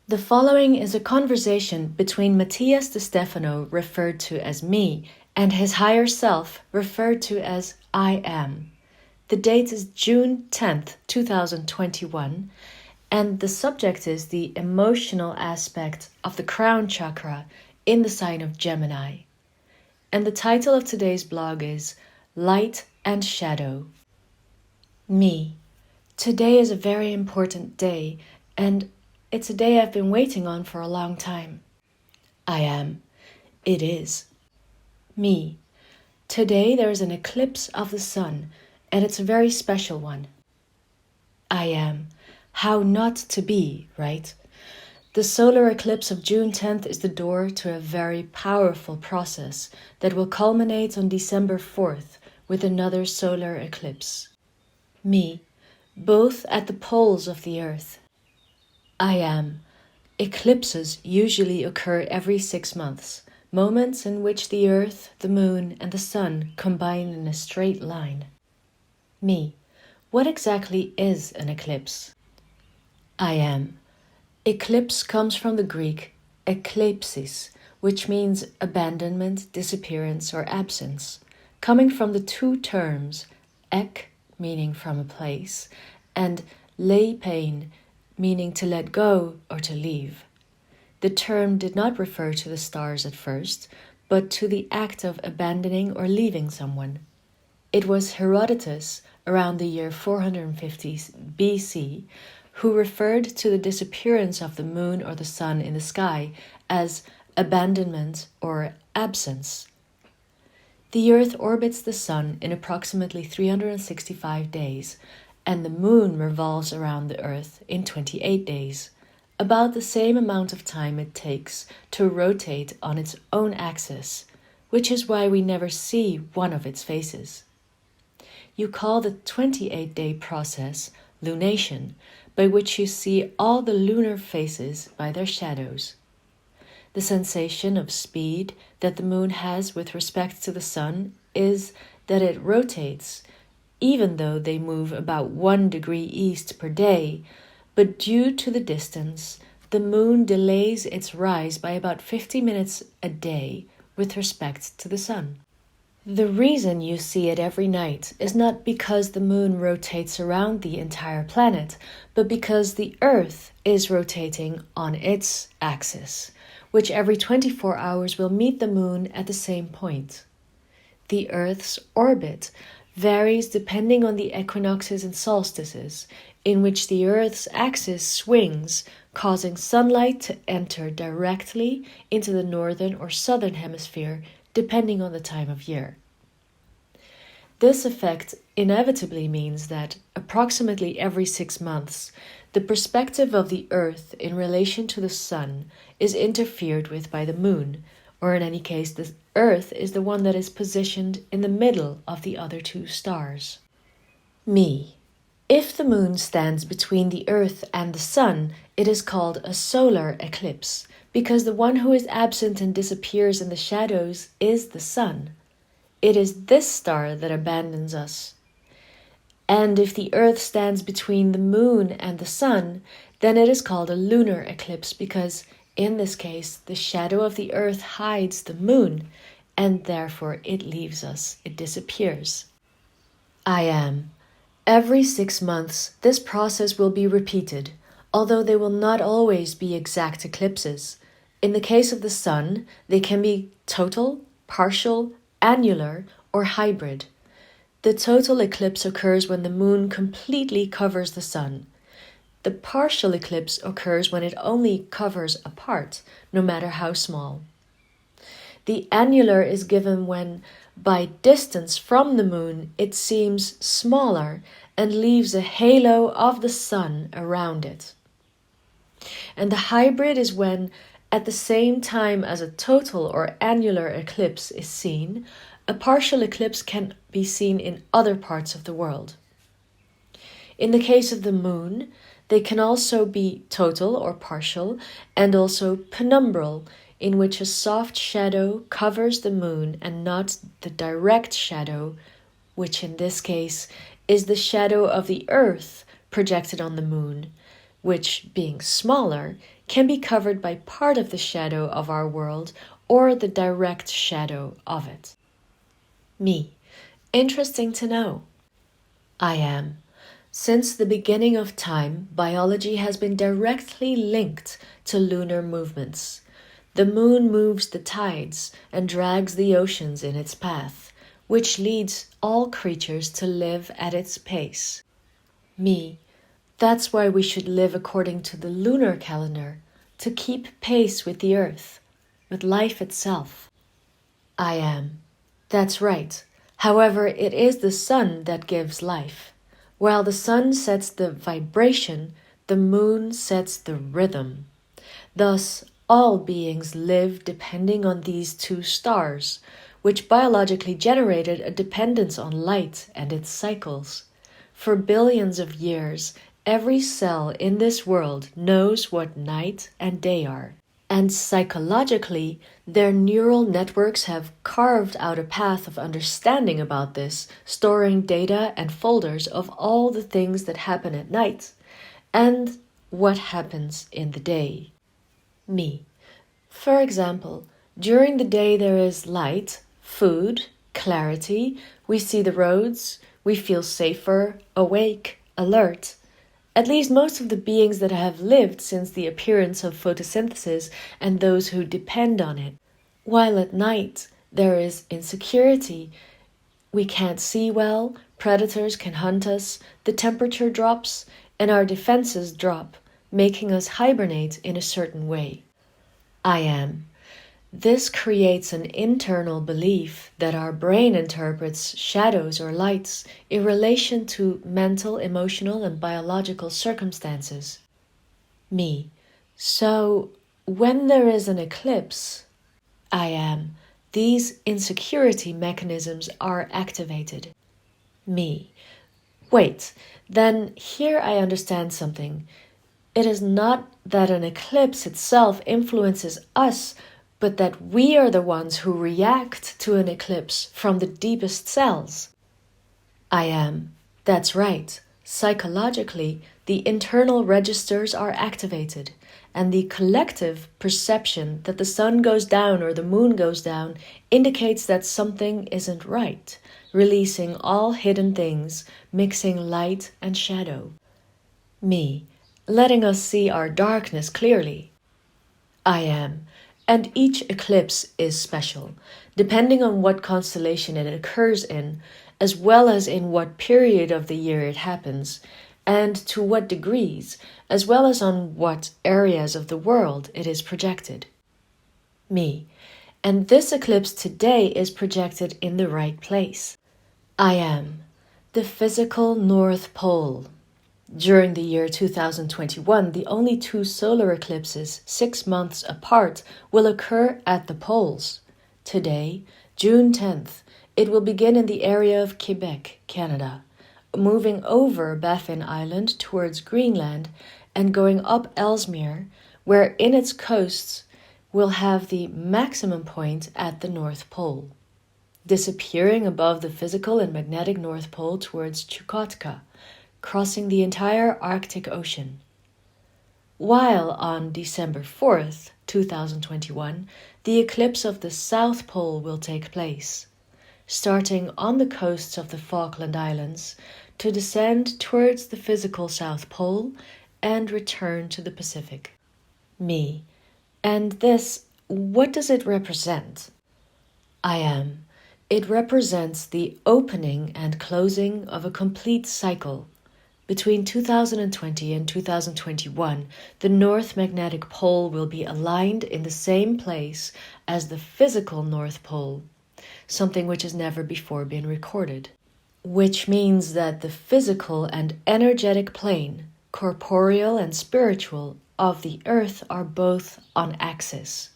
The following is a conversation between Matías De Stefano, referred to as me, and his higher self, referred to as I am. The date is June 10th, 2021, and the subject is the emotional aspect of the crown chakra in the sign of Gemini. And the title of today's blog is Light and Shadow. Me. Today is a very important day, and it's a day I've been waiting on for a long time. I am. It is. Me. Today there is an eclipse of the sun, and it's a very special one. I am. How not to be, right? The solar eclipse of June 10th is the door to a very powerful process that will culminate on December 4th with another solar eclipse. Me. Both at the poles of the earth. I am. Eclipses usually occur every 6 months, moments in which the earth, the moon, and the sun combine in a straight line. Me. What exactly is an eclipse? I am. Eclipse comes from the Greek eklepsis, which means abandonment, disappearance, or absence, coming from the two terms ek, meaning from a place, and leipein, meaning to let go or to leave. The term did not refer to the stars at first, but to the act of abandoning or leaving someone. It was Herodotus, around the year 450 BC, who referred to the disappearance of the moon or the sun in the sky as abandonment or absence. The Earth orbits the Sun in approximately 365 days, and the Moon revolves around the Earth in 28 days, about the same amount of time it takes to rotate on its own axis, which is why we never see one of its faces. You call the 28-day process lunation, by which you see all the lunar faces by their shadows. The sensation of speed that the moon has with respect to the sun is that it rotates, even though they move about 1 degree east per day, but due to the distance, the moon delays its rise by about 50 minutes a day with respect to the sun. The reason you see it every night is not because the moon rotates around the entire planet, but because the Earth is rotating on its axis, which every 24 hours will meet the moon at the same point. The Earth's orbit varies depending on the equinoxes and solstices, in which the Earth's axis swings, causing sunlight to enter directly into the northern or southern hemisphere, depending on the time of year. This effect inevitably means that approximately every 6 months, the perspective of the Earth in relation to the Sun is interfered with by the Moon, or in any case, the Earth is the one that is positioned in the middle of the other two stars. Me. If the Moon stands between the Earth and the Sun, it is called a solar eclipse, because the one who is absent and disappears in the shadows is the Sun. It is this star that abandons us. And if the Earth stands between the Moon and the Sun, then it is called a lunar eclipse because, in this case, the shadow of the Earth hides the Moon, and therefore it leaves us, it disappears. I am. Every 6 months, this process will be repeated, although they will not always be exact eclipses. In the case of the Sun, they can be total, partial, annular, or hybrid. The total eclipse occurs when the moon completely covers the sun. The partial eclipse occurs when it only covers a part, no matter how small. The annular is given when, by distance from the moon, it seems smaller and leaves a halo of the sun around it. And the hybrid is when, at the same time as a total or annular eclipse is seen, a partial eclipse can be seen in other parts of the world. In the case of the moon, they can also be total or partial, and also penumbral, in which a soft shadow covers the moon and not the direct shadow, which in this case is the shadow of the Earth projected on the moon, which, being smaller, can be covered by part of the shadow of our world or the direct shadow of it. Me. Interesting to know. I am. Since the beginning of time, biology has been directly linked to lunar movements. The moon moves the tides and drags the oceans in its path, which leads all creatures to live at its pace. Me. That's why we should live according to the lunar calendar, to keep pace with the earth, with life itself. I am. That's right. However, it is the sun that gives life. While the sun sets the vibration, the moon sets the rhythm. Thus, all beings live depending on these two stars, which biologically generated a dependence on light and its cycles. For billions of years, every cell in this world knows what night and day are. And psychologically, their neural networks have carved out a path of understanding about this, storing data and folders of all the things that happen at night and what happens in the day. Me. For example, during the day there is light, food, clarity, we see the roads, we feel safer, awake, alert. At least most of the beings that have lived since the appearance of photosynthesis and those who depend on it. While at night there is insecurity. We can't see well, predators can hunt us, the temperature drops, and our defenses drop, making us hibernate in a certain way. I am. This creates an internal belief that our brain interprets shadows or lights in relation to mental, emotional, and biological circumstances. Me. So, when there is an eclipse, I am. These insecurity mechanisms are activated. Me. Wait, then here I understand something. It is not that an eclipse itself influences us, but that we are the ones who react to an eclipse from the deepest cells. I am. That's right. Psychologically, the internal registers are activated, and the collective perception that the sun goes down or the moon goes down indicates that something isn't right, releasing all hidden things, mixing light and shadow. Me. Letting us see our darkness clearly. I am. And each eclipse is special, depending on what constellation it occurs in, as well as in what period of the year it happens, and to what degrees, as well as on what areas of the world it is projected. Me. And this eclipse today is projected in the right place. I am. The physical North Pole. During the year 2021, the only two solar eclipses 6 months apart will occur at the poles. Today, June 10th, it will begin in the area of Quebec, Canada, moving over Baffin Island towards Greenland and going up Ellesmere, where in its coasts will have the maximum point at the North Pole, disappearing above the physical and magnetic North Pole towards Chukotka, crossing the entire Arctic Ocean. While on December 4th, 2021, the eclipse of the South Pole will take place, starting on the coasts of the Falkland Islands to descend towards the physical South Pole and return to the Pacific. Me. And this, what does it represent? I am. It represents the opening and closing of a complete cycle. Between 2020 and 2021, the North Magnetic Pole will be aligned in the same place as the physical North Pole, something which has never before been recorded. Which means that the physical and energetic plane, corporeal and spiritual, of the Earth are both on axis.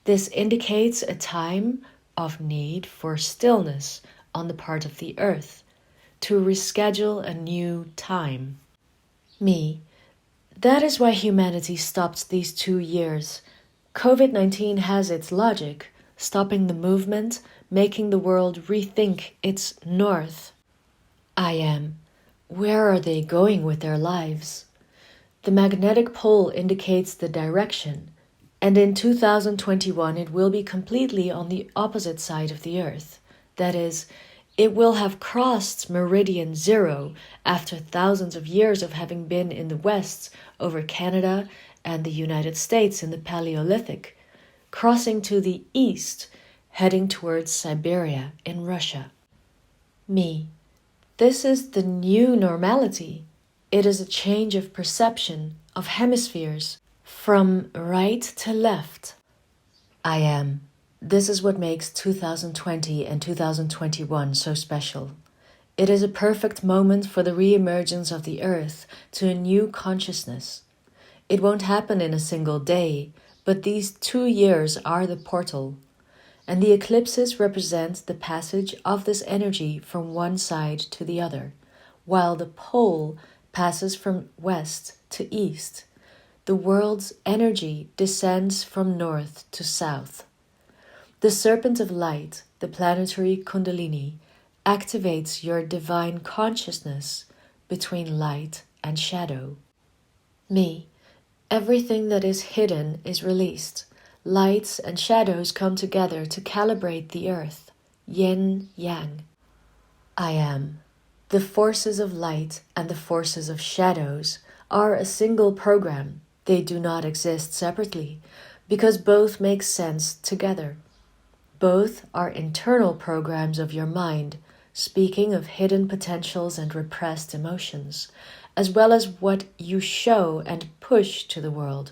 This indicates a time of need for stillness on the part of the Earth, to reschedule a new time. Me. That is why humanity stopped these 2 years. COVID-19 has its logic, stopping the movement, making the world rethink its north. I am. Where are they going with their lives? The magnetic pole indicates the direction, and in 2021 it will be completely on the opposite side of the Earth. That is, it will have crossed meridian 0 after thousands of years of having been in the west over Canada and the United States in the Paleolithic, crossing to the east, heading towards Siberia in Russia. Me. This is the new normality. It is a change of perception, of hemispheres, from right to left. I am. This is what makes 2020 and 2021 so special. It is a perfect moment for the re-emergence of the Earth to a new consciousness. It won't happen in a single day, but these 2 years are the portal. And the eclipses represent the passage of this energy from one side to the other, while the pole passes from west to east. The world's energy descends from north to south. The serpent of light, the planetary kundalini, activates your divine consciousness between light and shadow. Me, everything that is hidden is released. Lights and shadows come together to calibrate the earth, yin, yang. I am. The forces of light and the forces of shadows are a single program. They do not exist separately, because both make sense together. Both are internal programs of your mind, speaking of hidden potentials and repressed emotions, as well as what you show and push to the world.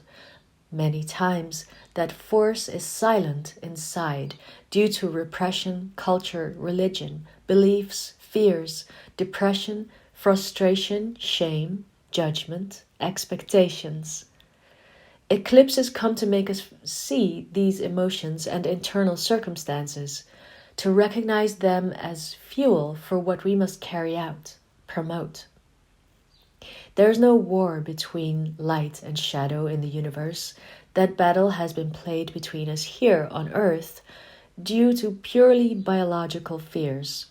Many times, that force is silent inside due to repression, culture, religion, beliefs, fears, depression, frustration, shame, judgment, expectations. Eclipses come to make us see these emotions and internal circumstances, to recognize them as fuel for what we must carry out, promote. There is no war between light and shadow in the universe. That battle has been played between us here on Earth due to purely biological fears.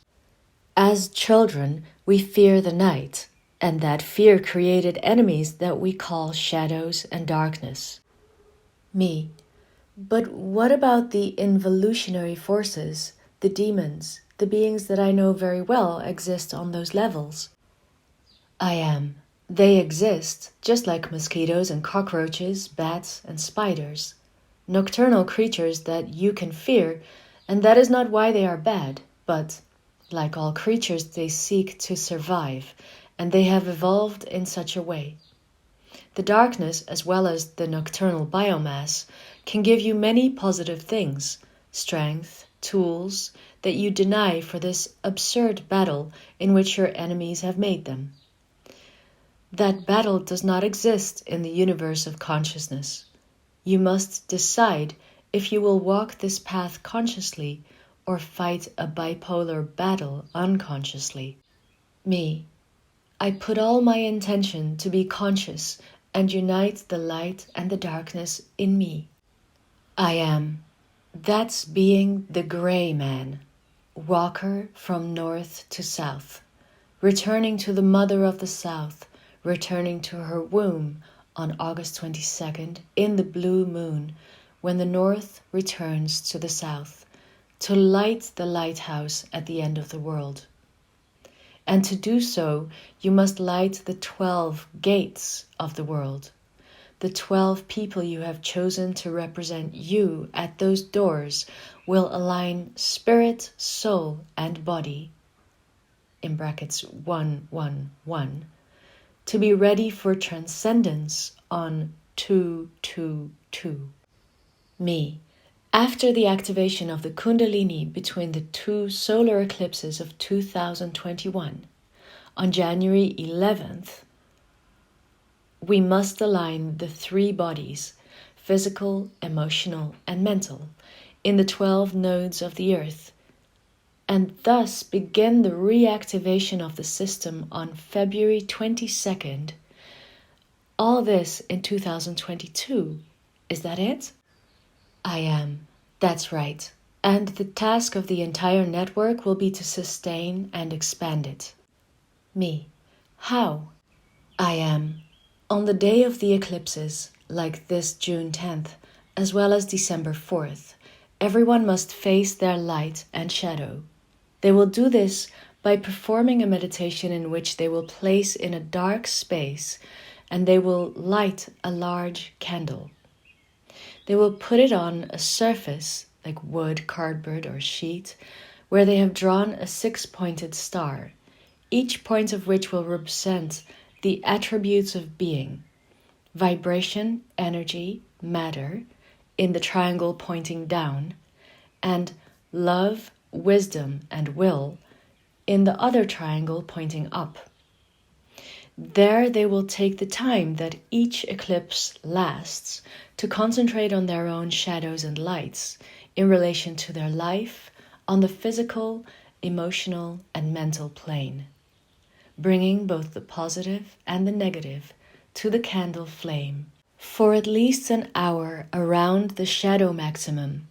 As children, we fear the night, and that fear created enemies that we call shadows and darkness. Me. But what about the involutionary forces, the demons, the beings that I know very well exist on those levels? I am. They exist, just like mosquitoes and cockroaches, bats and spiders. Nocturnal creatures that you can fear, and that is not why they are bad, but, like all creatures, they seek to survive, and they have evolved in such a way. The darkness, as well as the nocturnal biomass, can give you many positive things, strength, tools, that you deny for this absurd battle in which your enemies have made them. That battle does not exist in the universe of consciousness. You must decide if you will walk this path consciously or fight a bipolar battle unconsciously. Me. I put all my intention to be conscious and unite the light and the darkness in me. I am. That's being the gray man, walker from north to south, returning to the mother of the south, returning to her womb on August 22nd in the blue moon, when the north returns to the south, to light the lighthouse at the end of the world. And to do so, you must light the 12 gates of the world, the 12 people you have chosen to represent you at those doors will align spirit, soul, and body, in brackets 111, to be ready for transcendence on 222. Me. After the activation of the Kundalini between the 2 solar eclipses of 2021, on January 11th, we must align the 3 bodies, physical, emotional, and mental, in the 12 nodes of the earth, and thus begin the reactivation of the system on February 22nd. All this in 2022. Is that it? I am. That's right. And the task of the entire network will be to sustain and expand it. Me. How? I am. On the day of the eclipses, like this June 10th, as well as December 4th, everyone must face their light and shadow. They will do this by performing a meditation in which they will place in a dark space and they will light a large candle. They will put it on a surface, like wood, cardboard, or sheet, where they have drawn a 6-pointed star, each point of which will represent the attributes of being: vibration, energy, matter, in the triangle pointing down, and love, wisdom, and will in the other triangle pointing up. There they will take the time that each eclipse lasts to concentrate on their own shadows and lights in relation to their life on the physical, emotional, and mental plane, bringing both the positive and the negative to the candle flame for at least an hour around the shadow maximum.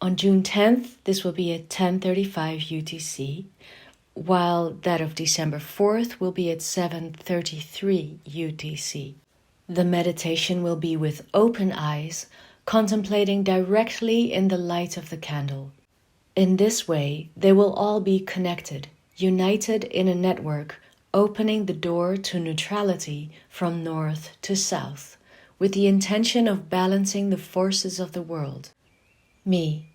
On June 10th, this will be at 10:35 UTC, while that of December 4th will be at 7:33 UTC. The meditation will be with open eyes, contemplating directly in the light of the candle. In this way, they will all be connected, united in a network, opening the door to neutrality from north to south, with the intention of balancing the forces of the world. Me.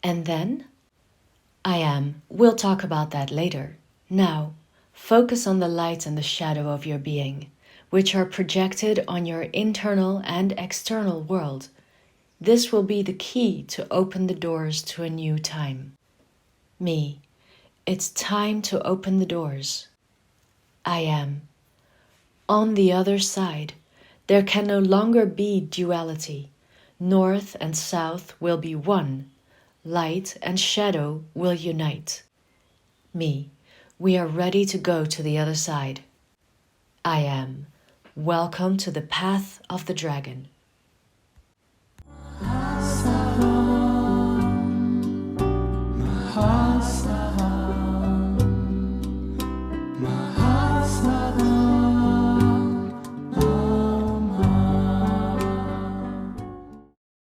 And then? I am. We'll talk about that later. Now, focus on the light and the shadow of your being, which are projected on your internal and external world. This will be the key to open the doors to a new time. Me. It's time to open the doors. I am. On the other side, there can no longer be duality. North and south will be one. Light and shadow will unite. Me. We are ready to go to the other side. I am. Welcome to the path of the dragon.